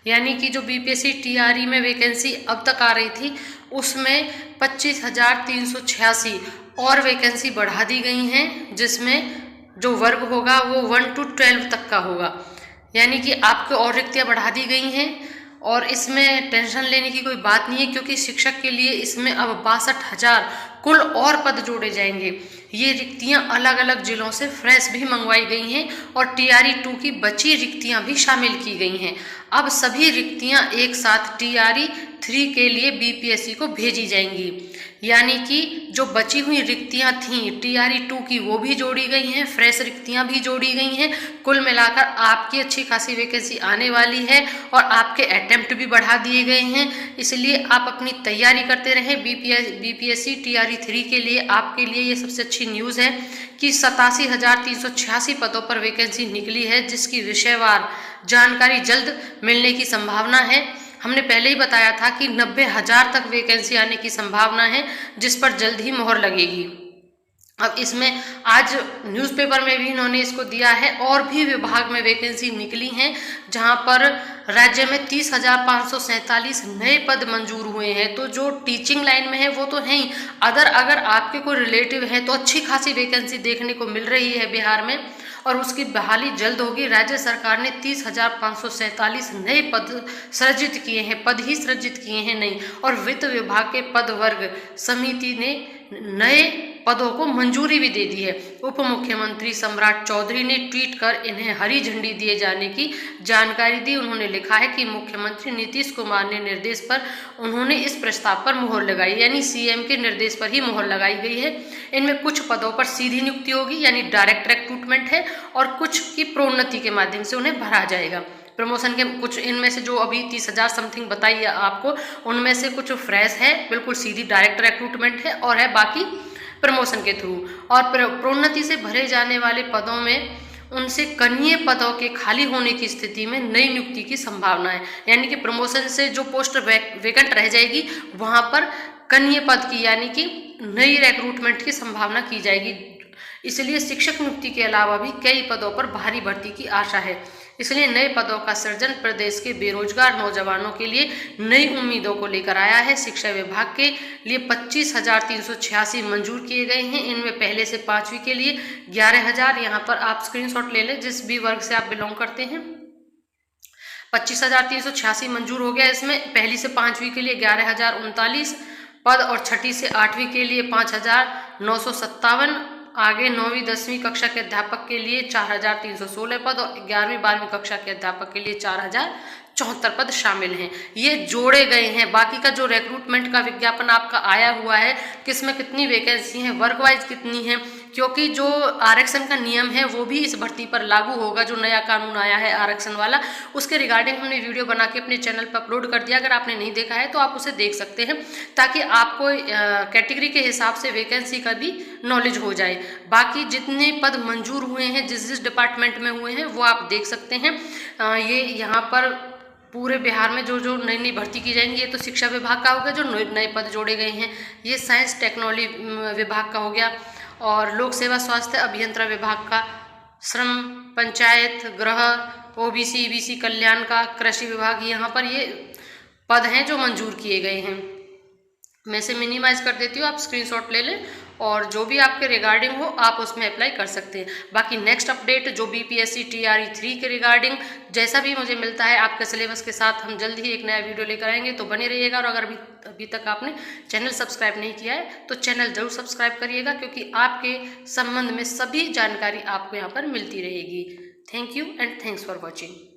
यानी कि जो बीपीएससी टीआरई में वैकेंसी अब तक आ रही थी उसमें 25,386 और वैकेंसी बढ़ा दी गई हैं, जिसमें जो वर्ग होगा वो 1 to 12 तक का होगा। यानी कि आपको और रिक्तियाँ बढ़ा दी गई हैं और इसमें टेंशन लेने की कोई बात नहीं है, क्योंकि शिक्षक के लिए इसमें अब 62,000 कुल और पद जोड़े जाएंगे। ये रिक्तियां अलग अलग जिलों से फ्रेश भी मंगवाई गई हैं और टीआरई 2 की बची रिक्तियां भी शामिल की गई हैं। अब सभी रिक्तियां एक साथ टीआरई 3 के लिए बीपीएससी को भेजी जाएंगी। यानी कि जो बची हुई रिक्तियां थीं टीआरई 2 की वो भी जोड़ी गई हैं, फ्रेश रिक्तियां भी जोड़ी गई हैं। कुल मिलाकर आपकी अच्छी खासी वैकेंसी आने वाली है और आपके अटेम्प्ट भी बढ़ा दिए गए हैं। इसलिए आप अपनी तैयारी करते रहें। बीपीएससी टीआरई 3 के लिए आपके लिए ये सबसे अच्छी न्यूज़ है कि 87,386 पदों पर वैकेंसी निकली है, जिसकी विषयवार जानकारी जल्द मिलने की संभावना है। हमने पहले ही बताया था कि 90,000 तक वैकेंसी आने की संभावना है, जिस पर जल्द ही मोहर लगेगी। अब इसमें आज न्यूज़पेपर में भी इन्होंने इसको दिया है और भी विभाग में वैकेंसी निकली हैं, जहां पर राज्य में 30,547 नए पद मंजूर हुए हैं। तो जो टीचिंग लाइन में है वो तो है ही, अगर आपके कोई रिलेटिव है तो अच्छी खासी वैकेंसी देखने को मिल रही है बिहार में और उसकी बहाली जल्द होगी। राज्य सरकार ने 30,547 नए पद सृजित किए हैं, पद ही सृजित किए हैं नहीं, और वित्त विभाग के पद वर्ग समिति ने नए पदों को मंजूरी भी दे दी है। उप मुख्यमंत्री सम्राट चौधरी ने ट्वीट कर इन्हें हरी झंडी दिए जाने की जानकारी दी। उन्होंने लिखा है कि मुख्यमंत्री नीतीश कुमार ने निर्देश पर उन्होंने इस प्रस्ताव पर मुहर लगाई, यानी सीएम के निर्देश पर ही मुहर लगाई गई है। इनमें कुछ पदों पर सीधी नियुक्ति होगी यानी डायरेक्ट रिक्रूटमेंट है, और कुछ की प्रोन्नति के माध्यम से उन्हें भरा जाएगा। प्रमोशन के कुछ इनमें से जो अभी 30,000 समथिंग बताई है आपको, उनमें से कुछ फ्रेश है, बिल्कुल सीधी डायरेक्ट रिक्रूटमेंट है, और है बाकी प्रमोशन के थ्रू। और प्रोन्नति से भरे जाने वाले पदों में उनसे कनीय पदों के खाली होने की स्थिति में नई नियुक्ति की संभावना है। यानी कि प्रमोशन से जो पोस्ट वैकेंट रह जाएगी वहां पर कनीय पद की यानी कि नई रिक्रूटमेंट की संभावना की जाएगी। इसलिए शिक्षक नियुक्ति के अलावा भी कई पदों पर भारी भर्ती की आशा है। इसलिए नए पदों का सृजन प्रदेश के बेरोजगार नौजवानों के लिए नई उम्मीदों को लेकर आया है। शिक्षा विभाग के लिए 25,386 मंजूर किए गए हैं। इनमें पहले से 5वीं के लिए 11,000, यहाँ पर आप स्क्रीनशॉट ले लें जिस भी वर्ग से आप बिलोंग करते हैं। 25,386 मंजूर हो गया। इसमें पहली से 5वीं के लिए 11,039 पद और छठी से 8वीं के लिए 5,957, आगे 9वीं 10वीं कक्षा के अध्यापक के लिए 4,316 पद और 11वीं 12वीं कक्षा के अध्यापक के लिए 4,074 पद शामिल हैं। ये जोड़े गए हैं। बाकी का जो रिक्रूटमेंट का विज्ञापन आपका आया हुआ है, किसमें कितनी वैकेंसी है, वर्क वाइज कितनी है, क्योंकि जो आरक्षण का नियम है वो भी इस भर्ती पर लागू होगा। जो नया कानून आया है आरक्षण वाला, उसके रिगार्डिंग हमने वीडियो बना के अपने चैनल पर अपलोड कर दिया। अगर आपने नहीं देखा है तो आप उसे देख सकते हैं, ताकि आपको कैटेगरी के हिसाब से वैकेंसी का भी नॉलेज हो जाए। बाकी जितने पद मंजूर हुए हैं जिस डिपार्टमेंट में हुए हैं वो आप देख सकते हैं। ये यहाँ पर पूरे बिहार में जो नई भर्ती की जाएंगी, ये तो शिक्षा विभाग का हो गया जो नए पद जोड़े गए हैं। ये साइंस टेक्नोलॉजी विभाग का हो गया, और लोक सेवा स्वास्थ्य अभियंत्रण विभाग का, श्रम पंचायत गृह ओबीसी ईबीसी कल्याण का, कृषि विभाग, यहाँ पर ये पद हैं जो मंजूर किए गए हैं। मैं इसे मिनिमाइज कर देती हूँ, आप स्क्रीनशॉट ले लें और जो भी आपके रिगार्डिंग हो आप उसमें अप्लाई कर सकते हैं। बाकी नेक्स्ट अपडेट जो बीपीएससी टीआरई 3 के रिगार्डिंग जैसा भी मुझे मिलता है आपके सिलेबस के साथ, हम जल्द ही एक नया वीडियो लेकर आएंगे, तो बने रहिएगा। और अगर अभी तक आपने चैनल सब्सक्राइब नहीं किया है तो चैनल जरूर सब्सक्राइब करिएगा, क्योंकि आपके संबंध में सभी जानकारी आपको यहाँ पर मिलती रहेगी। Thank you and thanks for watching.